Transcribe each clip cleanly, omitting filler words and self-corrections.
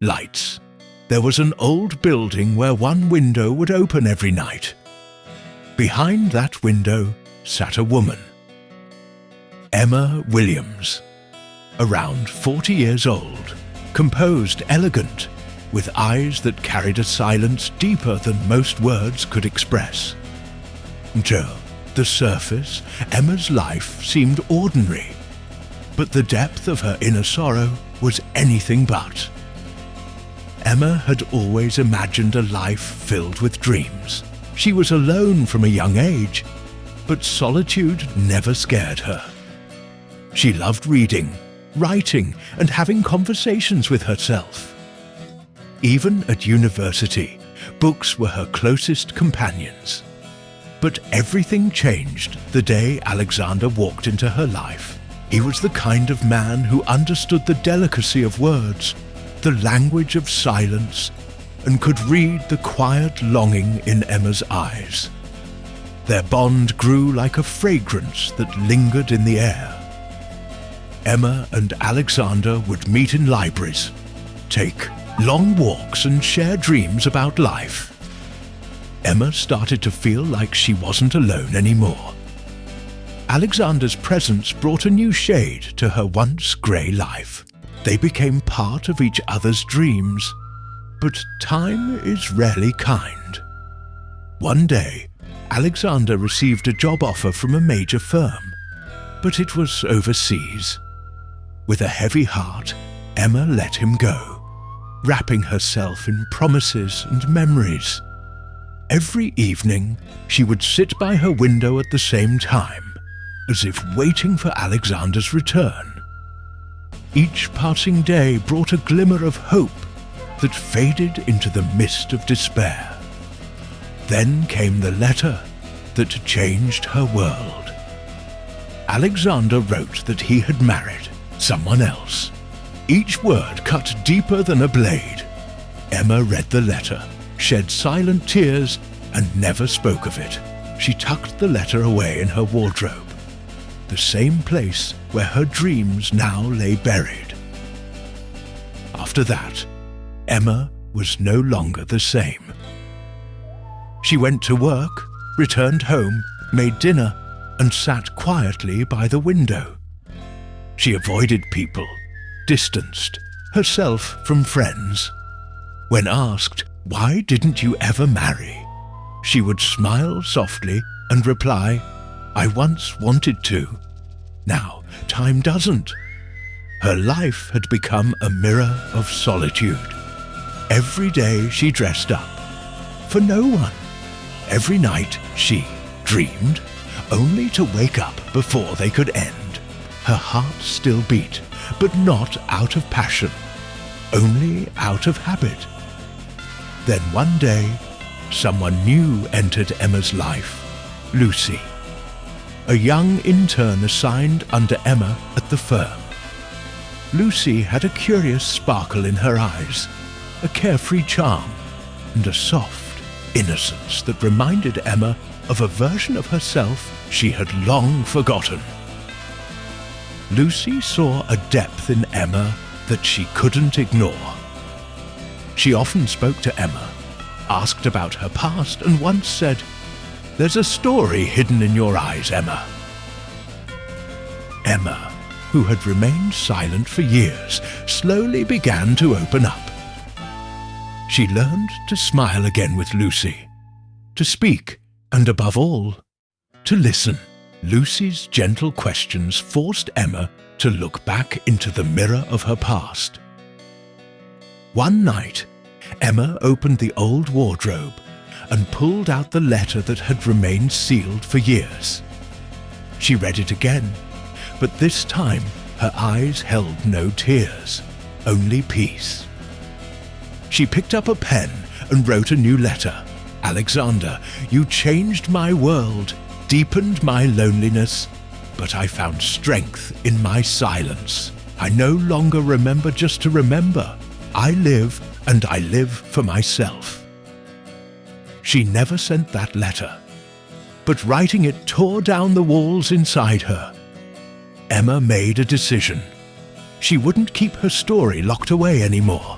Lights. There was an old building where one window would open every night. Behind that window sat a woman. Emma Williams. Around 40 years old, composed, elegant, with eyes that carried a silence deeper than most words could express. To the surface, Emma's life seemed ordinary, but the depth of her inner sorrow was anything but. Emma had always imagined a life filled with dreams. She was alone from a young age, but solitude never scared her. She loved reading, writing, and having conversations with herself. Even at university, books were her closest companions. But everything changed the day Alexander walked into her life. He was the kind of man who understood the delicacy of words, the language of silence, and could read the quiet longing in Emma's eyes. Their bond grew like a fragrance that lingered in the air. Emma and Alexander would meet in libraries, take long walks and share dreams about life. Emma started to feel like she wasn't alone anymore. Alexander's presence brought a new shade to her once grey life. They became part of each other's dreams, but time is rarely kind. One day, Alexander received a job offer from a major firm, but it was overseas. With a heavy heart, Emma let him go, wrapping herself in promises and memories. Every evening, she would sit by her window at the same time, as if waiting for Alexander's return. Each passing day brought a glimmer of hope that faded into the mist of despair. Then came the letter that changed her world. Alexander wrote that he had married someone else. Each word cut deeper than a blade. Emma read the letter, shed silent tears, and never spoke of it. She tucked the letter away in her wardrobe, the same place where her dreams now lay buried. After that, Emma was no longer the same. She went to work, returned home, made dinner, and sat quietly by the window. She avoided people, distanced herself from friends. When asked, "Why didn't you ever marry?" she would smile softly and reply, "I once wanted to. Now time doesn't." Her life had become a mirror of solitude. Every day she dressed up, for no one. Every night she dreamed, only to wake up before they could end. Her heart still beat, but not out of passion, only out of habit. Then one day, someone new entered Emma's life, Lucy, a young intern assigned under Emma at the firm. Lucy had a curious sparkle in her eyes, a carefree charm, and a soft innocence that reminded Emma of a version of herself she had long forgotten. Lucy saw a depth in Emma that she couldn't ignore. She often spoke to Emma, asked about her past, and once said, "There's a story hidden in your eyes, Emma." Emma, who had remained silent for years, slowly began to open up. She learned to smile again with Lucy, to speak, and above all, to listen. Lucy's gentle questions forced Emma to look back into the mirror of her past. One night, Emma opened the old wardrobe and pulled out the letter that had remained sealed for years. She read it again, but this time her eyes held no tears, only peace. She picked up a pen and wrote a new letter. "Alexander, you changed my world, deepened my loneliness, but I found strength in my silence. I no longer remember just to remember. I live, and I live for myself." She never sent that letter, but writing it tore down the walls inside her. Emma made a decision. She wouldn't keep her story locked away anymore.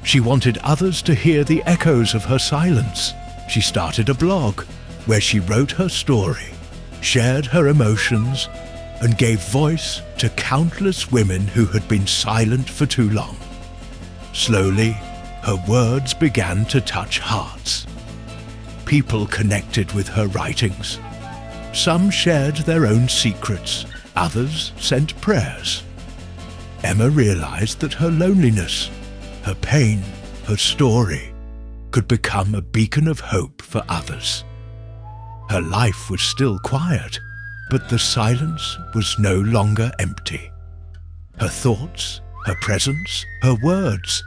She wanted others to hear the echoes of her silence. She started a blog where she wrote her story, shared her emotions, and gave voice to countless women who had been silent for too long. Slowly, her words began to touch hearts. People connected with her writings. Some shared their own secrets, others sent prayers. Emma realized that her loneliness, her pain, her story, could become a beacon of hope for others. Her life was still quiet, but the silence was no longer empty. Her thoughts, her presence, her words,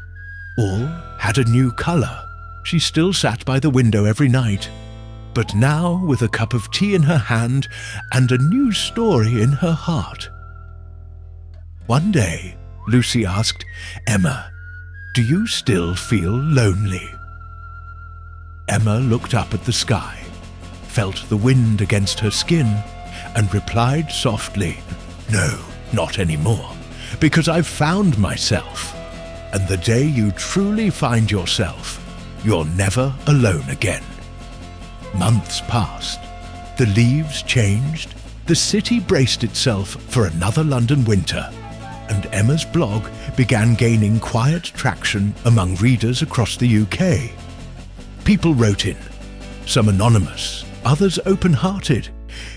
all had a new color. She still sat by the window every night, but now with a cup of tea in her hand and a new story in her heart. One day, Lucy asked, "Emma, do you still feel lonely?" Emma looked up at the sky, felt the wind against her skin, and replied softly, "No, not anymore, because I've found myself. And the day you truly find yourself, you're never alone again." Months passed. The leaves changed. The city braced itself for another London winter, and Emma's blog began gaining quiet traction among readers across the UK. People wrote in, some anonymous, others open-hearted,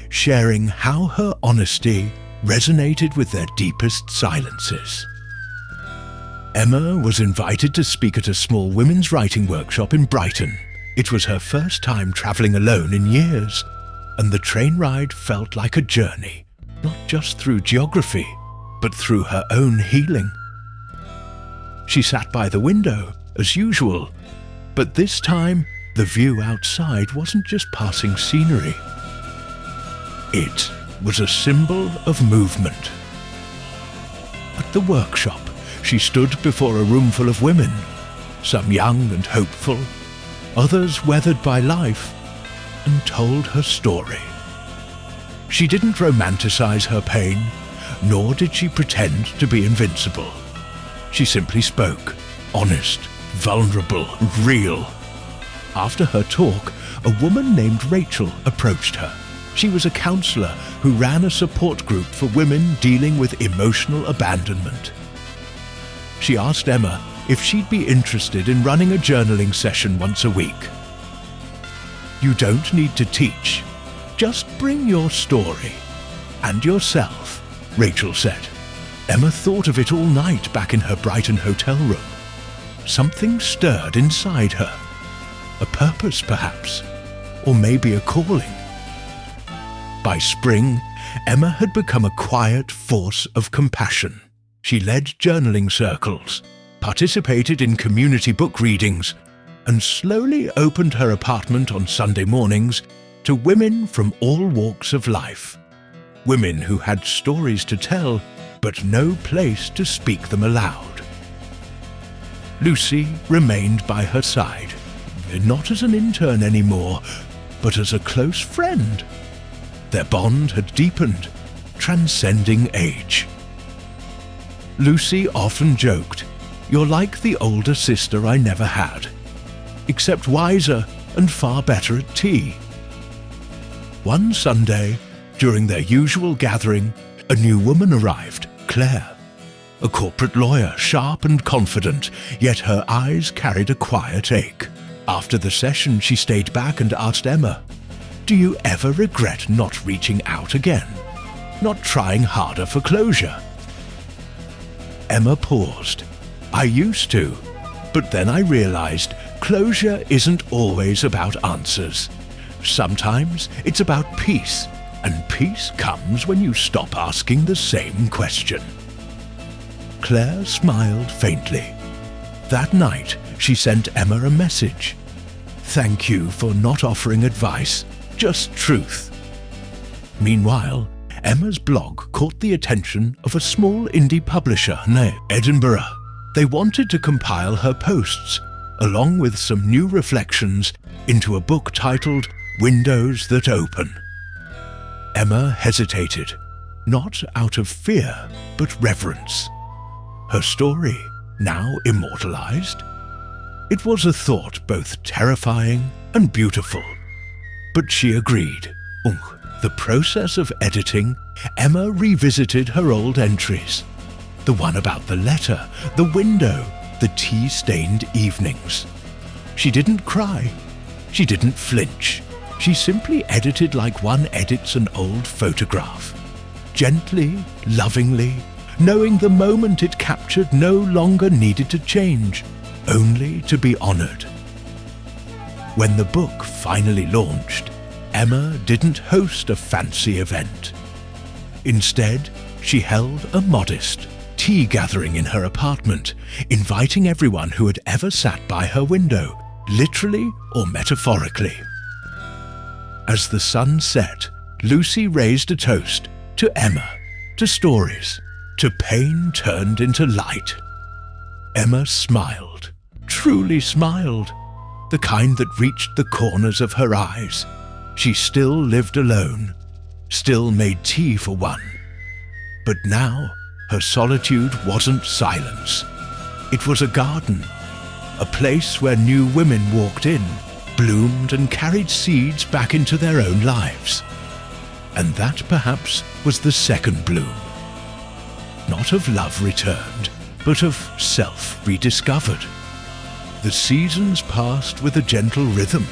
sharing how her honesty resonated with their deepest silences. Emma was invited to speak at a small women's writing workshop in Brighton. It was her first time travelling alone in years, and the train ride felt like a journey, not just through geography, but through her own healing. She sat by the window, as usual, but this time the view outside wasn't just passing scenery. It was a symbol of movement. At the workshop, she stood before a room full of women, some young and hopeful, others weathered by life, and told her story. She didn't romanticize her pain, nor did she pretend to be invincible. She simply spoke, honest, vulnerable, real. After her talk, a woman named Rachel approached her. She was a counselor who ran a support group for women dealing with emotional abandonment. She asked Emma if she'd be interested in running a journaling session once a week. "You don't need to teach. Just bring your story and yourself," Rachel said. Emma thought of it all night back in her Brighton hotel room. Something stirred inside her. A purpose, perhaps, or maybe a calling. By spring, Emma had become a quiet force of compassion. She led journaling circles, participated in community book readings, and slowly opened her apartment on Sunday mornings to women from all walks of life. Women who had stories to tell, but no place to speak them aloud. Lucy remained by her side, not as an intern anymore, but as a close friend. Their bond had deepened, transcending age. Lucy often joked, "You're like the older sister I never had, except wiser and far better at tea." One Sunday, during their usual gathering, a new woman arrived, Claire. A corporate lawyer, sharp and confident, yet her eyes carried a quiet ache. After the session, she stayed back and asked Emma, "Do you ever regret not reaching out again? Not trying harder for closure?" Emma paused. "I used to, but then I realized closure isn't always about answers. Sometimes it's about peace, and peace comes when you stop asking the same question." Claire smiled faintly. That night, she sent Emma a message. "Thank you for not offering advice, just truth." Meanwhile, Emma's blog caught the attention of a small indie publisher near Edinburgh. They wanted to compile her posts, along with some new reflections, into a book titled Windows That Open. Emma hesitated, not out of fear, but reverence. Her story, now immortalized, It was a thought both terrifying and beautiful. But she agreed. The process of editing, Emma revisited her old entries. The one about the letter, the window, the tea-stained evenings. She didn't cry. She didn't flinch. She simply edited like one edits an old photograph. Gently, lovingly, knowing the moment it captured no longer needed to change, only to be honored. When the book finally launched, Emma didn't host a fancy event. Instead, she held a modest tea gathering in her apartment, inviting everyone who had ever sat by her window, literally or metaphorically. As the sun set, Lucy raised a toast to Emma, to stories, to pain turned into light. Emma smiled, truly smiled, the kind that reached the corners of her eyes. She still lived alone, still made tea for one. But now, her solitude wasn't silence. It was a garden, a place where new women walked in, bloomed and carried seeds back into their own lives. And that perhaps was the second bloom. Not of love returned, but of self rediscovered. The seasons passed with a gentle rhythm.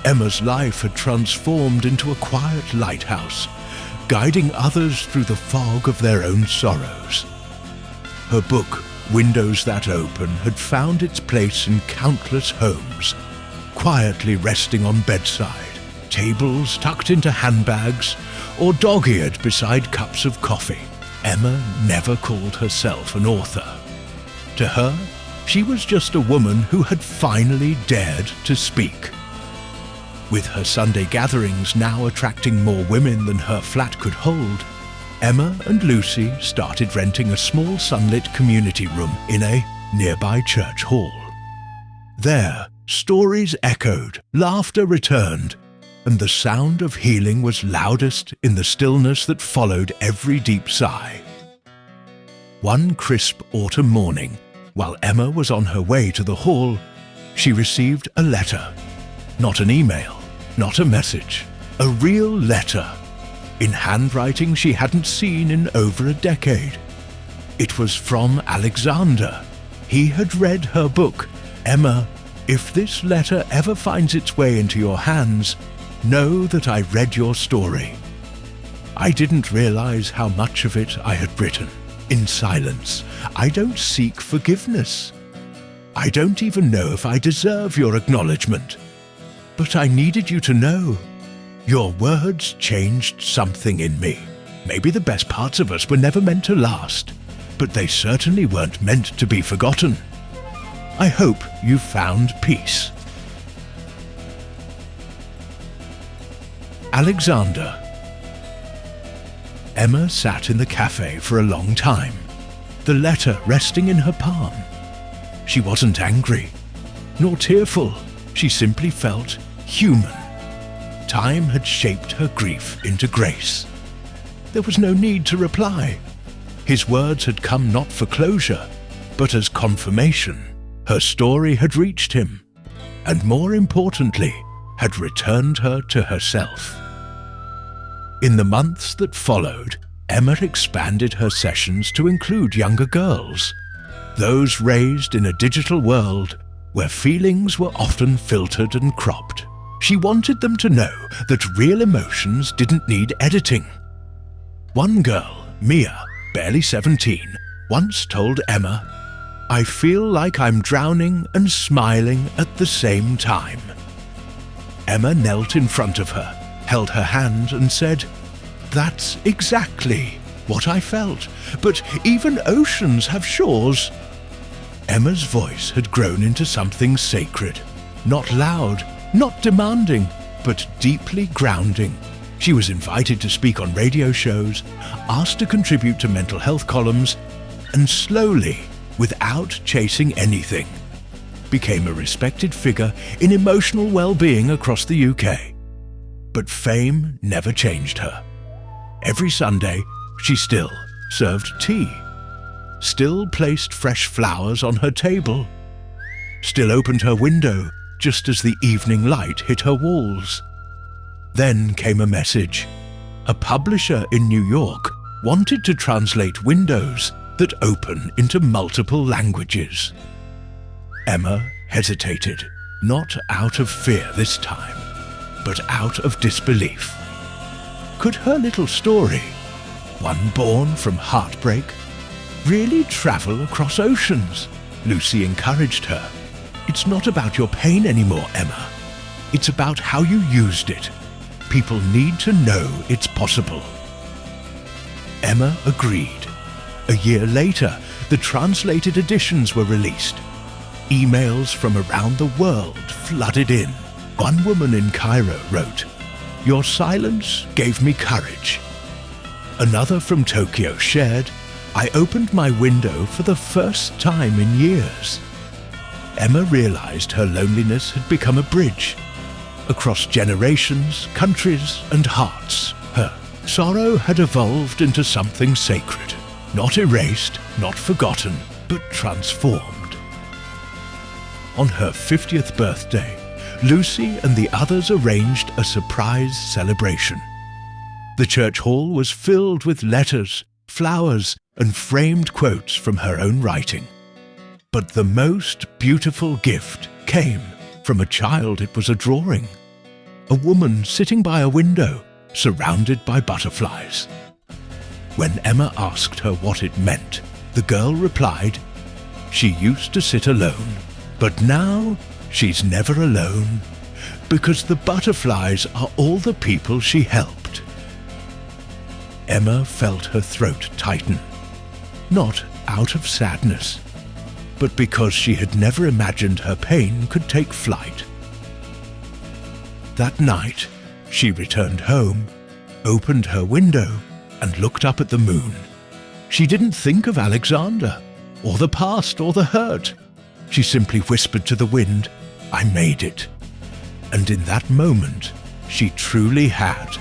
Emma's life had transformed into a quiet lighthouse, guiding others through the fog of their own sorrows. Her book, Windows That Open, had found its place in countless homes, quietly resting on bedside, tables tucked into handbags, or dog-eared beside cups of coffee. Emma never called herself an author. To her, she was just a woman who had finally dared to speak. With her Sunday gatherings now attracting more women than her flat could hold, Emma and Lucy started renting a small sunlit community room in a nearby church hall. There, stories echoed, laughter returned, and the sound of healing was loudest in the stillness that followed every deep sigh. One crisp autumn morning, while Emma was on her way to the hall, she received a letter. Not an email, not a message, a real letter, in handwriting she hadn't seen in over a decade. It was from Alexander. He had read her book. Emma, if this letter ever finds its way into your hands, know that I read your story. I didn't realize how much of it I had written. In silence, I don't seek forgiveness. I don't even know if I deserve your acknowledgement. But I needed you to know. Your words changed something in me. Maybe the best parts of us were never meant to last, but they certainly weren't meant to be forgotten. I hope you found peace. Alexander. Emma sat in the cafe for a long time, the letter resting in her palm. She wasn't angry, nor tearful. She simply felt human. Time had shaped her grief into grace. There was no need to reply. His words had come not for closure, but as confirmation. Her story had reached him, and more importantly, had returned her to herself. In the months that followed, Emma expanded her sessions to include younger girls, those raised in a digital world where feelings were often filtered and cropped. She wanted them to know that real emotions didn't need editing. One girl, Mia, barely 17, once told Emma, "I feel like I'm drowning and smiling at the same time." Emma knelt in front of her, held her hand and said, "That's exactly what I felt, but even oceans have shores." Emma's voice had grown into something sacred, not loud, not demanding, but deeply grounding. She was invited to speak on radio shows, asked to contribute to mental health columns, and slowly, without chasing anything, became a respected figure in emotional well-being across the UK. But fame never changed her. Every Sunday, she still served tea, still placed fresh flowers on her table, still opened her window just as the evening light hit her walls. Then came a message. A publisher in New York wanted to translate windows that open into multiple languages. Emma hesitated, not out of fear this time, but out of disbelief. Could her little story, one born from heartbreak, really travel across oceans? Lucy encouraged her. It's not about your pain anymore, Emma. It's about how you used it. People need to know it's possible. Emma agreed. A year later, the translated editions were released. Emails from around the world flooded in. One woman in Cairo wrote, "Your silence gave me courage." Another from Tokyo shared, "I opened my window for the first time in years." Emma realized her loneliness had become a bridge. Across generations, countries, and hearts, her sorrow had evolved into something sacred. Not erased, not forgotten, but transformed. On her 50th birthday, Lucy and the others arranged a surprise celebration. The church hall was filled with letters, flowers, and framed quotes from her own writing. But the most beautiful gift came from a child. It was a drawing. A woman sitting by a window, surrounded by butterflies. When Emma asked her what it meant, the girl replied, "She used to sit alone, but now she's never alone, because the butterflies are all the people she helped." Emma felt her throat tighten, not out of sadness, but because she had never imagined her pain could take flight. That night, she returned home, opened her window, and looked up at the moon. She didn't think of Alexander, or the past, or the hurt. She simply whispered to the wind, "I made it." And in that moment, she truly had